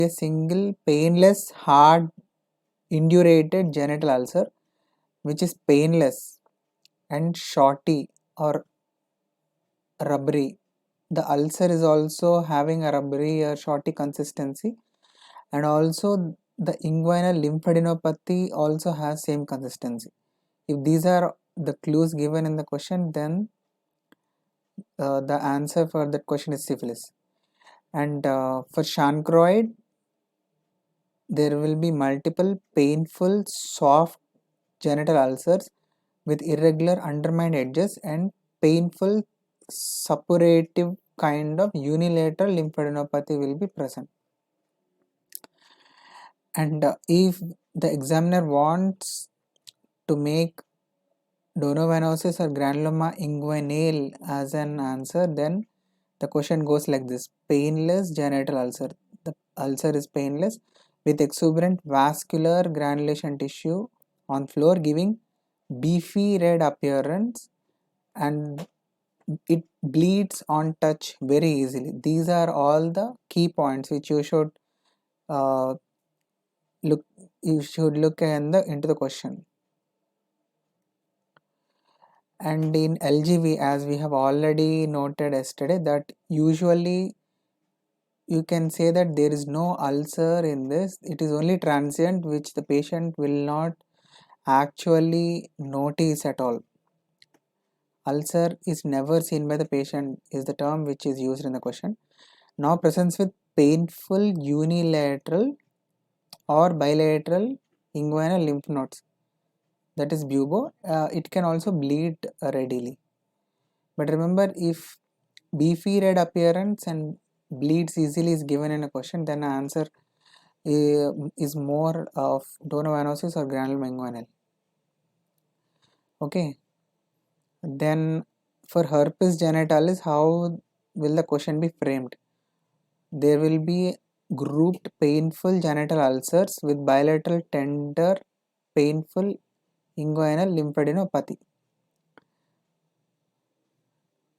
A single painless, hard, indurated genital ulcer which is painless and shorty or rubbery. The ulcer is also having a rubbery or shorty consistency, and also the inguinal lymphadenopathy also has same consistency. If these are the clues given in the question, then the answer for that question is syphilis. And for chancroid, there will be multiple painful soft genital ulcers with irregular undermined edges and painful suppurative kind of unilateral lymphadenopathy will be present. And if the examiner wants to make donovanosis or granuloma inguinale as an answer, then the question goes like this: painless genital ulcer. The ulcer is painless with exuberant vascular granulation tissue on floor giving beefy red appearance, and it bleeds on touch very easily. These are all the key points which you should uh, look into the question. And in LGV, as we have already noted yesterday, that usually you can say that there is no ulcer in this, it is only transient, which the patient will not actually notice at all. Ulcer is never seen by the patient is the term which is used in the question. Now presents with painful unilateral or bilateral inguinal lymph nodes, that is bubo. It can also bleed readily. But remember, if beefy red appearance and bleeds easily is given in a question, then the answer is more of donovanosis or granuloma inguinale. Okay. Then for herpes genitalis, how will the question be framed? There will be grouped painful genital ulcers with bilateral tender painful inguinal lymphadenopathy.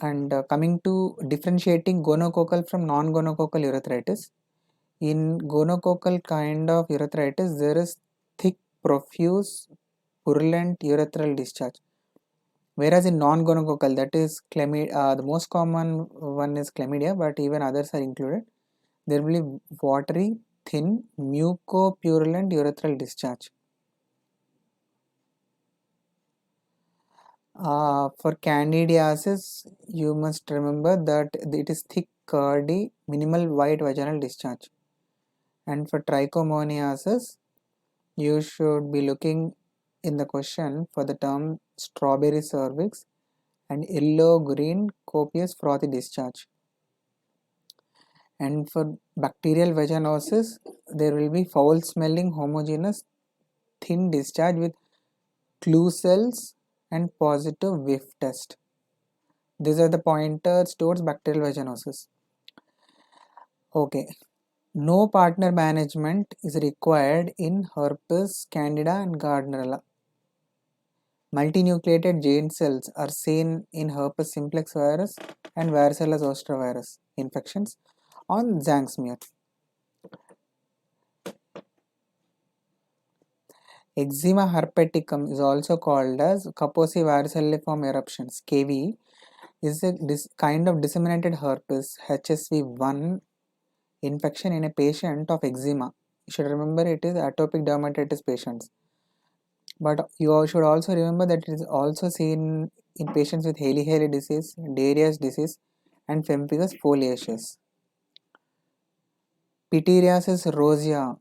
And coming to differentiating gonococcal from non-gonococcal urethritis, in gonococcal kind of urethritis, there is thick, profuse, purulent urethral discharge. Whereas in non-gonococcal, that is chlamydia, the most common one is chlamydia, but even others are included. There will be watery, thin, mucopurulent urethral discharge. For candidiasis, you must remember that it is thick, curdy, minimal white vaginal discharge. And for trichomoniasis, you should be looking in the question for the term strawberry cervix and yellow green copious frothy discharge. And for bacterial vaginosis, there will be foul smelling homogeneous thin discharge with clue cells and positive whiff test. These are the pointers towards bacterial vaginosis. Okay, no partner management is required in herpes, candida and gardnerella. Multinucleated giant cells are seen in herpes simplex virus and varicella zoster virus infections on Zaang smear. Eczema herpeticum is also called as Kaposi varicelliform eruptions, KVE, is a kind of disseminated herpes HSV1 infection in a patient of eczema. You should remember it is atopic dermatitis patients. But you should also remember that it is also seen in patients with Hailey-Hailey disease, Darius disease and Pemphigus foliaceus. Pityriasis rosea.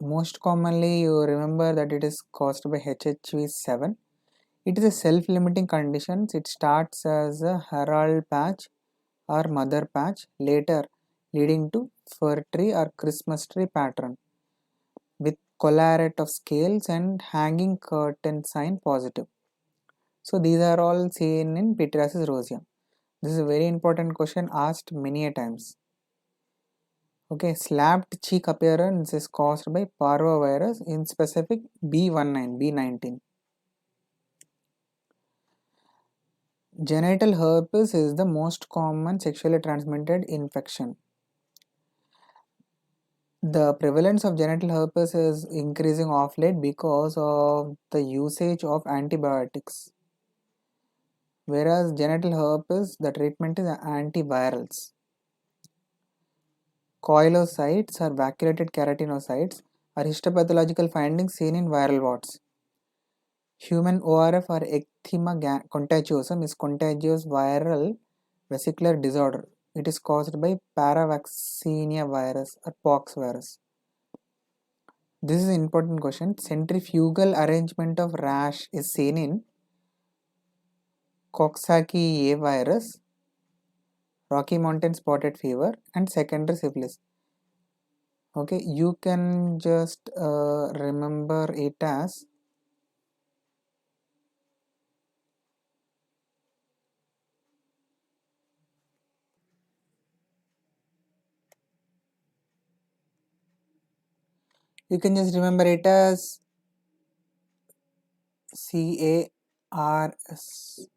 Most commonly you remember that it is caused by HHV7. It is a self-limiting condition. It starts as a herald patch or mother patch, later leading to fir tree or Christmas tree pattern with collarette of scales and hanging curtain sign positive. So these are all seen in pityriasis rosea. This is a very important question asked many a times. Okay, slapped cheek appearance is caused by parvovirus, in specific B19. Genital herpes is the most common sexually transmitted infection. The prevalence of genital herpes is increasing of late because of the usage of antibiotics. Whereas genital herpes, the treatment is antivirals. Coilocytes or vacuolated keratinocytes are histopathological findings seen in viral warts. Human ORF or ecthyma contagiosum is contagious viral vesicular disorder. It is caused by paravaccinia virus or pox virus. This is an important question. Centrifugal arrangement of rash is seen in Coxsackie A virus, Rocky Mountain spotted fever, and secondary syphilis. Okay, you can just remember it as CARS.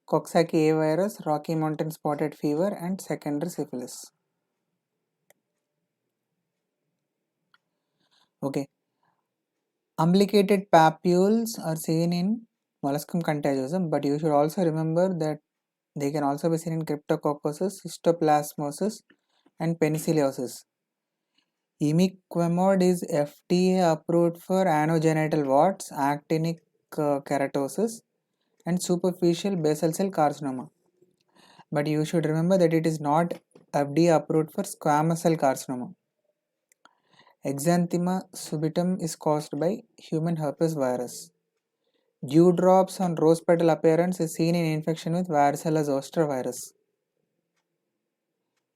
Coxsackie A virus, Rocky Mountain spotted fever, and secondary syphilis. Okay, umbilicated papules are seen in molluscum contagiosum, but you should also remember that they can also be seen in cryptococcosis, histoplasmosis, and penicilliosis. Imiquimod is FDA approved for anogenital warts, actinic keratosis, and superficial basal cell carcinoma. But you should remember that it is not FDA approved for squamous cell carcinoma. Exanthema subitum is caused by human herpes virus. Dewdrops on rose petal appearance is seen in infection with varicella zoster virus.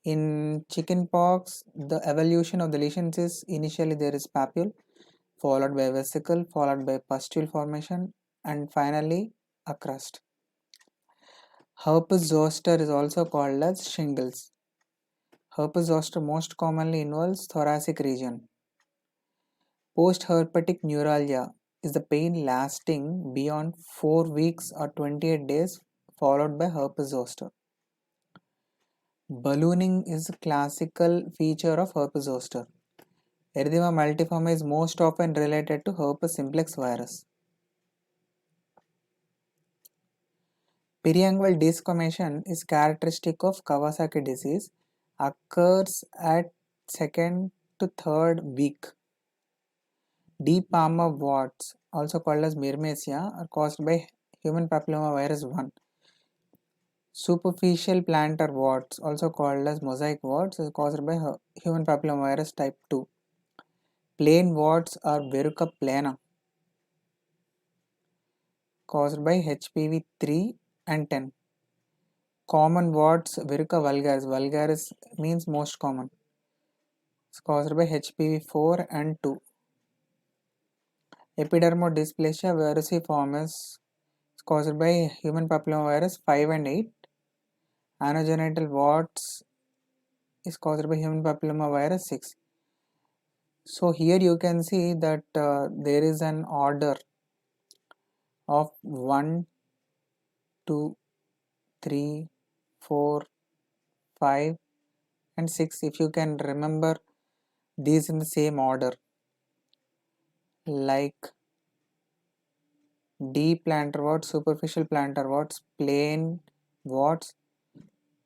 In chickenpox, the evolution of the lesions is initially there is papule, followed by vesicle, followed by pustule formation, and finally a crust. Herpes zoster is also called as shingles. Herpes zoster most commonly involves thoracic region. Post-herpetic neuralgia is the pain lasting beyond 4 weeks or 28 days followed by herpes zoster. Ballooning is a classical feature of herpes zoster. Erythema multiforme is most often related to herpes simplex virus. Periangual desquamation is characteristic of Kawasaki disease, occurs at 2nd to 3rd week. Deep palmar warts, also called as myrmecia, are caused by human papillomavirus 1. Superficial plantar warts, also called as mosaic warts, is caused by human papillomavirus type 2. Plain warts are verruca plana, caused by HPV 3 and 10. Common warts, verruca vulgaris means most common. It's caused by HPV 4 and 2. Epidermodysplasia verruciformis is caused by human papillomavirus 5 and 8. Anogenital warts is caused by human papillomavirus 6. So here you can see that there is an order of 1, 2, 3, 4, 5 and 6. If you can remember these in the same order, like deep plantar warts, superficial plantar warts, plain warts,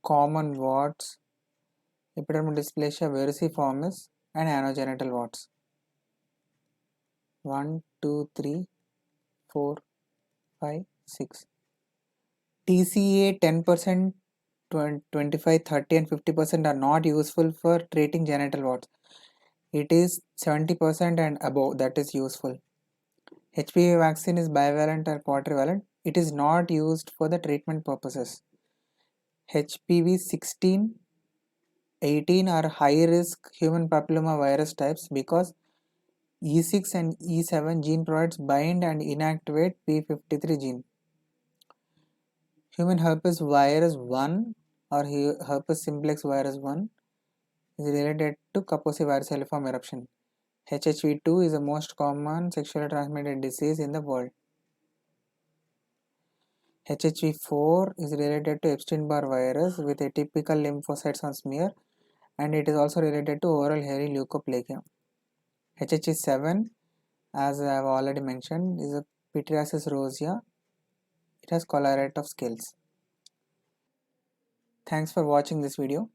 common warts, epidermodysplasia verruciformis, and anogenital warts. 1, 2, 3, 4, 5, 6. TCA 10%, 25, 30 and 50% are not useful for treating genital warts. It is 70% and above that is useful. HPV vaccine is bivalent or quadrivalent. It is not used for the treatment purposes. HPV 16, 18 are high risk human papilloma virus types because E6 and E7 gene products bind and inactivate P53 gene. Human herpes virus 1 or herpes simplex virus 1 is related to Kaposi varicella eruption. HHV2 is the most common sexually transmitted disease in the world. HHV4 is related to Epstein-Barr virus with atypical lymphocytes on smear and it is also related to oral hairy leukoplakia. HH is 7, as I have already mentioned, is a pityriasis rosea. It has colorate of scales. Thanks for watching this video.